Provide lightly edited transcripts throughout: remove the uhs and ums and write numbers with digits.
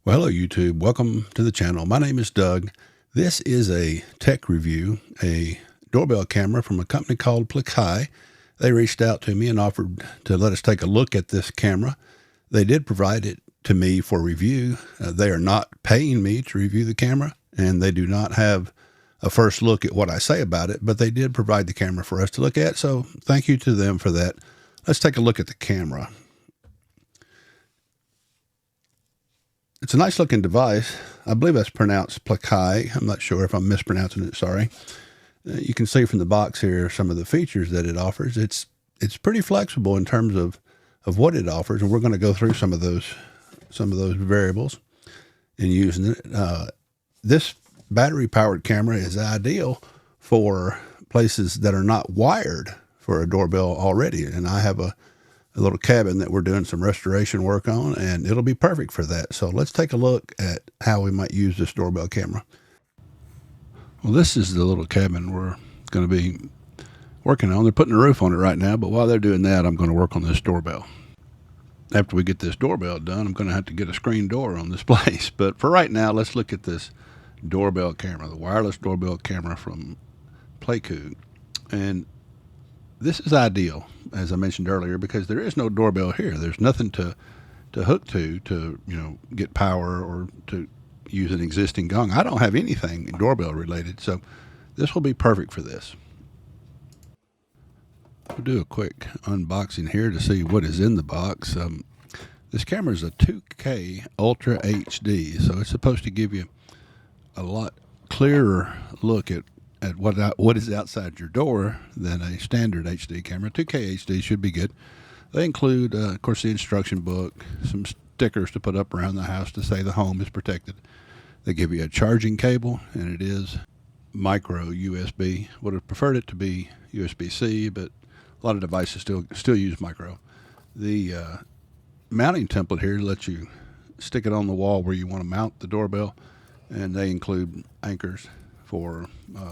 Well, hello YouTube. Welcome to the channel. My name is Doug. This is a tech review, a doorbell camera from a company called Placuy. They reached out to me and offered to let us take a look at this camera. They did provide it to me for review. They are not paying me to review the camera, and they do not have a first look at what I say about it, but they did provide the camera for us to look at, so thank you to them for that. Let's take a look at the camera. It's a nice looking device. I believe that's pronounced Placuy. I'm not sure if I'm mispronouncing it, sorry. You can see from the box here some of the features that it offers. It's pretty flexible in terms of what it offers, and we're going to go through some of those variables in using it. This battery powered camera is ideal for places that are not wired for a doorbell already, and I have a little cabin that we're doing some restoration work on, and it'll be perfect for that. So let's take a look at how we might use this doorbell camera. Well, this is the little cabin we're going to be working on. They're putting a roof on it right now, but while they're doing that, I'm going to work on this doorbell. After we get this doorbell done, I'm going to have to get a screen door on this place. But for right now, let's look at this doorbell camera, the wireless doorbell camera from Placuy. And this is ideal, as I mentioned earlier, because there is no doorbell here. There's nothing to hook to get power or to use an existing gong. I don't have anything doorbell related, so this will be perfect for this. We'll do a quick unboxing here to see what is in the box. This camera is a 2K Ultra HD, so it's supposed to give you a lot clearer look at what is outside your door than a standard HD camera. 2K HD should be good. They include, of course, the instruction book, some stickers to put up around the house to say the home is protected. They give you a charging cable, and it is micro USB. Would have preferred it to be USB-C, but a lot of devices still use micro. The mounting template here lets you stick it on the wall where you want to mount the doorbell, and they include anchors for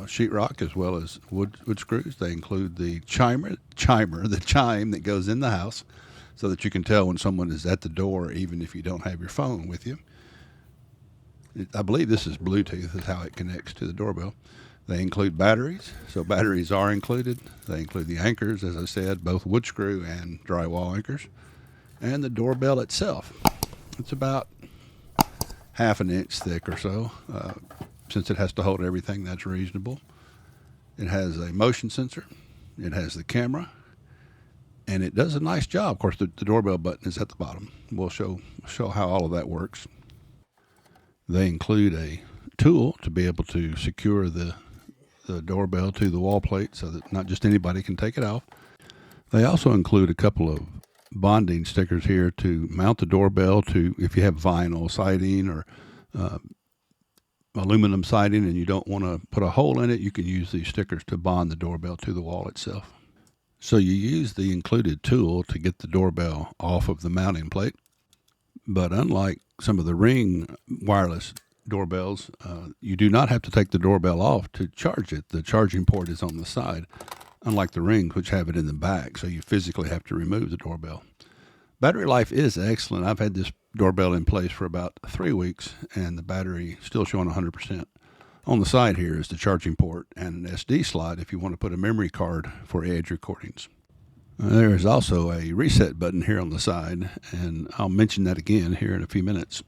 sheetrock as well as wood screws. They include the chime that goes in the house so that you can tell when someone is at the door even if you don't have your phone with you. I believe this is Bluetooth is how it connects to the doorbell. They include batteries, so batteries are included. They include the anchors, as I said, both wood screw and drywall anchors. And the doorbell itself. It's about half an inch thick or so. Since it has to hold everything, that's reasonable. It has a motion sensor. It has the camera. And it does a nice job. Of course, the doorbell button is at the bottom. We'll show how all of that works. They include a tool to be able to secure the doorbell to the wall plate so that not just anybody can take it off. They also include a couple of bonding stickers here to mount the doorbell to, if you have vinyl siding or aluminum siding and you don't want to put a hole in it, you can use these stickers to bond the doorbell to the wall itself. So you use the included tool to get the doorbell off of the mounting plate. But unlike some of the Ring wireless doorbells, you do not have to take the doorbell off to charge it. The charging port is on the side, unlike the Rings, which have it in the back, so you physically have to remove the doorbell. Battery life is excellent. I've had this doorbell in place for about 3 weeks, and the battery still showing 100%. On the side here is the charging port and an SD slot if you want to put a memory card for edge recordings. There is also a reset button here on the side, and I'll mention that again here in a few minutes.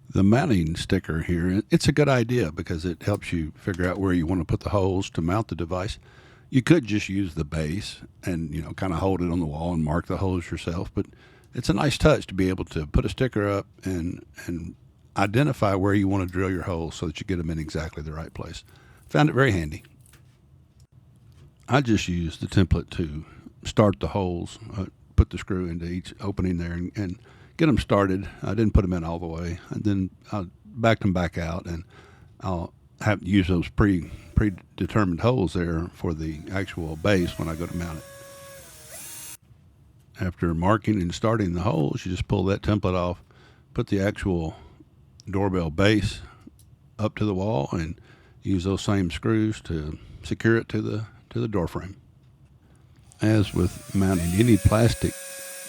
The mounting sticker here, it's a good idea because it helps you figure out where you want to put the holes to mount the device. You could just use the base and, kind of hold it on the wall and mark the holes yourself, but it's a nice touch to be able to put a sticker up and identify where you want to drill your holes so that you get them in exactly the right place. Found it very handy. I just used the template to start the holes, put the screw into each opening there and get them started. I didn't put them in all the way, and then I backed them back out, and I'll have to use those predetermined holes there for the actual base when I go to mount it. After marking and starting the holes, you just pull that template off, put the actual doorbell base up to the wall, and use those same screws to secure it to the door frame. As with mounting any plastic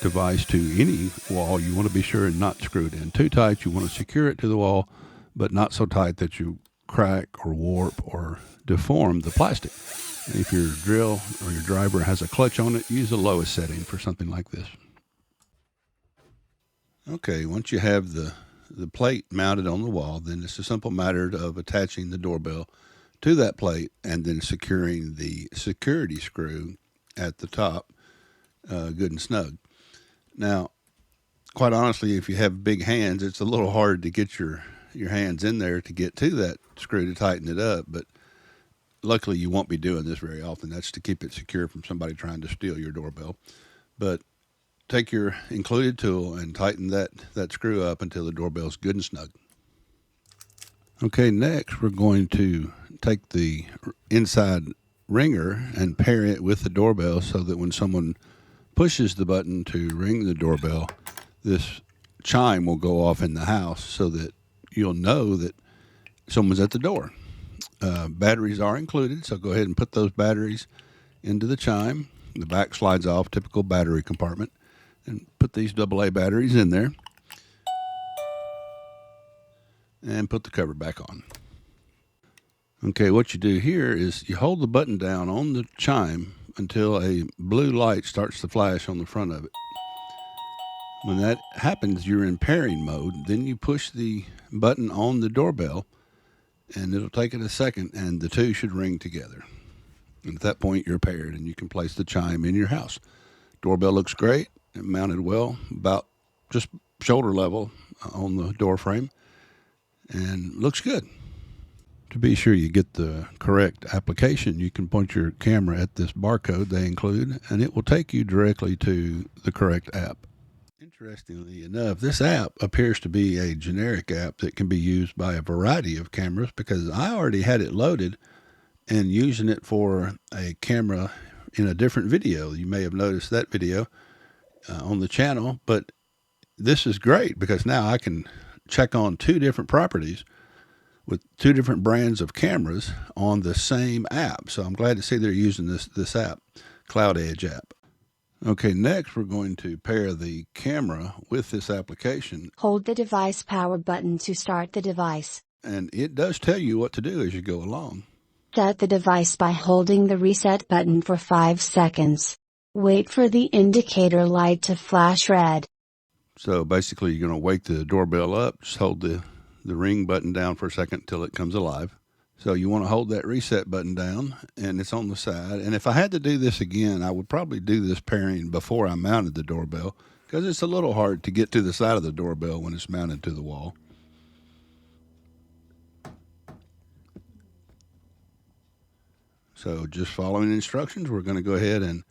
device to any wall, you want to be sure and not screw it in too tight. You want to secure it to the wall, but not so tight that you crack or warp or deform the plastic. And if your drill or your driver has a clutch on it, use the lowest setting for something like this. Okay, once you have the plate mounted on the wall, then it's a simple matter of attaching the doorbell to that plate and then securing the security screw at the top good and snug. Now, quite honestly, if you have big hands, it's a little hard to get your hands in there to get to that screw to tighten it up, but luckily you won't be doing this very often. That's to keep it secure from somebody trying to steal your doorbell. But take your included tool and tighten that screw up until the doorbell's good and snug. Okay, next we're going to take the inside ringer and pair it with the doorbell so that when someone pushes the button to ring the doorbell, this chime will go off in the house so that you'll know that someone's at the door. Batteries are included, so go ahead and put those batteries into the chime. The back slides off, typical battery compartment, and put these AA batteries in there and put the cover back on. Okay, what you do here is you hold the button down on the chime until a blue light starts to flash on the front of it. When that happens, you're in pairing mode. Then you push the button on the doorbell, and it'll take it a second, and the two should ring together. And at that point, you're paired, and you can place the chime in your house. Doorbell looks great. It mounted well, about just shoulder level on the door frame, and looks good. To be sure you get the correct application, you can point your camera at this barcode they include, and it will take you directly to the correct app. Interestingly enough, this app appears to be a generic app that can be used by a variety of cameras, because I already had it loaded and using it for a camera in a different video. You may have noticed that video on the channel, but this is great because now I can check on two different properties with two different brands of cameras on the same app. So I'm glad to see they're using this app, Cloud Edge app. Okay, next we're going to pair the camera with this application. Hold the device power button to start the device. And it does tell you what to do as you go along. Set the device by holding the reset button for 5 seconds. Wait for the indicator light to flash red. So basically you're going to wake the doorbell up, just hold the ring button down for a second until it comes alive. So you want to hold that reset button down, and it's on the side. And if I had to do this again, I would probably do this pairing before I mounted the doorbell, because it's a little hard to get to the side of the doorbell when it's mounted to the wall. So just following instructions, we're going to go ahead and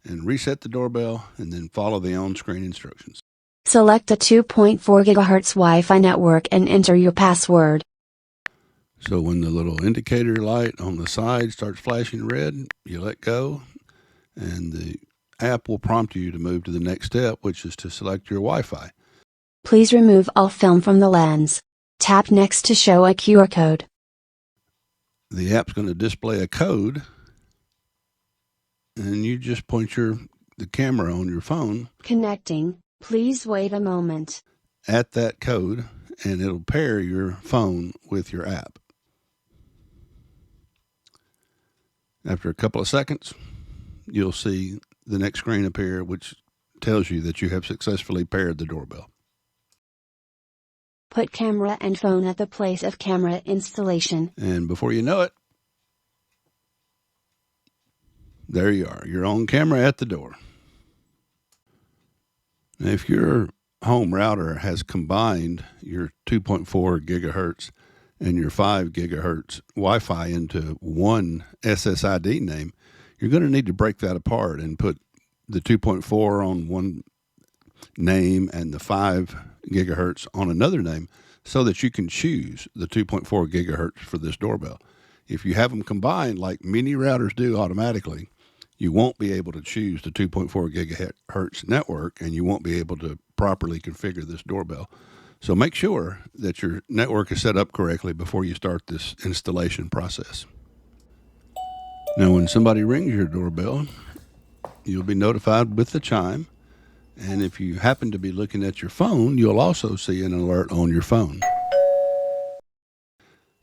reset the doorbell and then follow the on-screen instructions. Select a 2.4 GHz Wi-Fi network and enter your password. So when the little indicator light on the side starts flashing red, you let go, and the app will prompt you to move to the next step, which is to select your Wi-Fi. Please remove all film from the lens. Tap next to show a QR code. The app's going to display a code, and you just point the camera on your phone. Connecting. Please wait a moment. At that code, and it'll pair your phone with your app. After a couple of seconds, you'll see the next screen appear, which tells you that you have successfully paired the doorbell. Put camera and phone at the place of camera installation. And before you know it, there you are, your own camera at the door. Now, if your home router has combined your 2.4 gigahertz and your 5 gigahertz Wi-Fi into one SSID name, you're going to need to break that apart and put the 2.4 on one name and the 5 gigahertz on another name so that you can choose the 2.4 gigahertz for this doorbell. If you have them combined like many routers do automatically, you won't be able to choose the 2.4 gigahertz network, and you won't be able to properly configure this doorbell. So make sure that your network is set up correctly before you start this installation process. Now, when somebody rings your doorbell, you'll be notified with the chime, And if you happen to be looking at your phone, you'll also see an alert on your phone.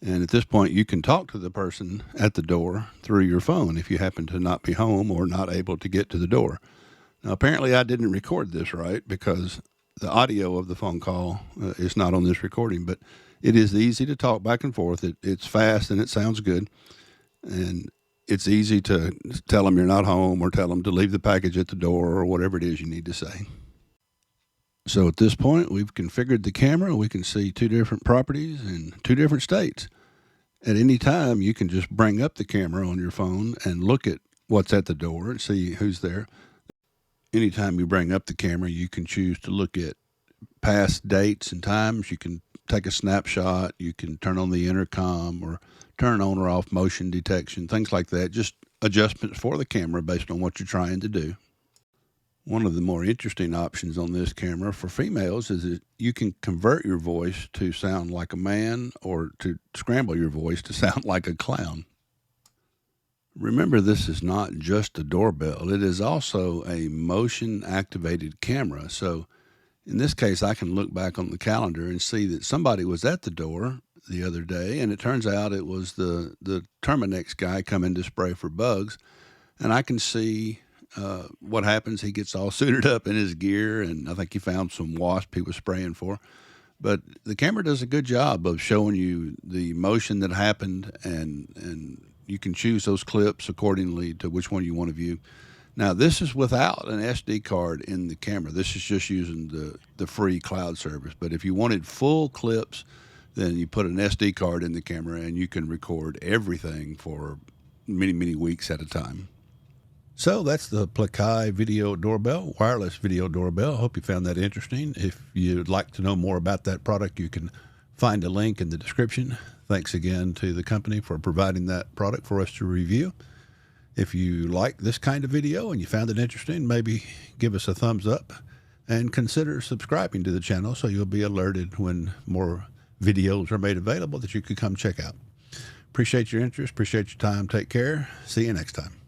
And at this point, you can talk to the person at the door through your phone if you happen to not be home or not able to get to the door. Now, apparently, I didn't record this right because the audio of the phone call is not on this recording, but it is easy to talk back and forth. It's fast and it sounds good. And it's easy to tell them you're not home or tell them to leave the package at the door or whatever it is you need to say. So at this point, we've configured the camera. We can see 2 different properties in 2 different states. At any time, you can just bring up the camera on your phone and look at what's at the door and see who's there. Anytime you bring up the camera, you can choose to look at past dates and times. You can take a snapshot. You can turn on the intercom or turn on or off motion detection, things like that. Just adjustments for the camera based on what you're trying to do. One of the more interesting options on this camera for females is that you can convert your voice to sound like a man or to scramble your voice to sound like a clown. Remember, this is not just a doorbell. It is also a motion-activated camera. So in this case, I can look back on the calendar and see that somebody was at the door the other day, and it turns out it was the Terminex guy coming to spray for bugs. And I can see what happens. He gets all suited up in his gear, and I think he found some wasp he was spraying for. But the camera does a good job of showing you the motion that happened, and you can choose those clips accordingly to which one you want to view. Now, this is without an SD card in the camera. This is just using the free cloud service. But if you wanted full clips, then you put an SD card in the camera, and you can record everything for many, many weeks at a time. So that's the Placuy Video Doorbell, wireless video doorbell. I hope you found that interesting. If you'd like to know more about that product, you can find a link in the description. Thanks again to the company for providing that product for us to review. If you like this kind of video and you found it interesting, maybe give us a thumbs up and consider subscribing to the channel so you'll be alerted when more videos are made available that you can come check out. Appreciate your interest. Appreciate your time. Take care. See you next time.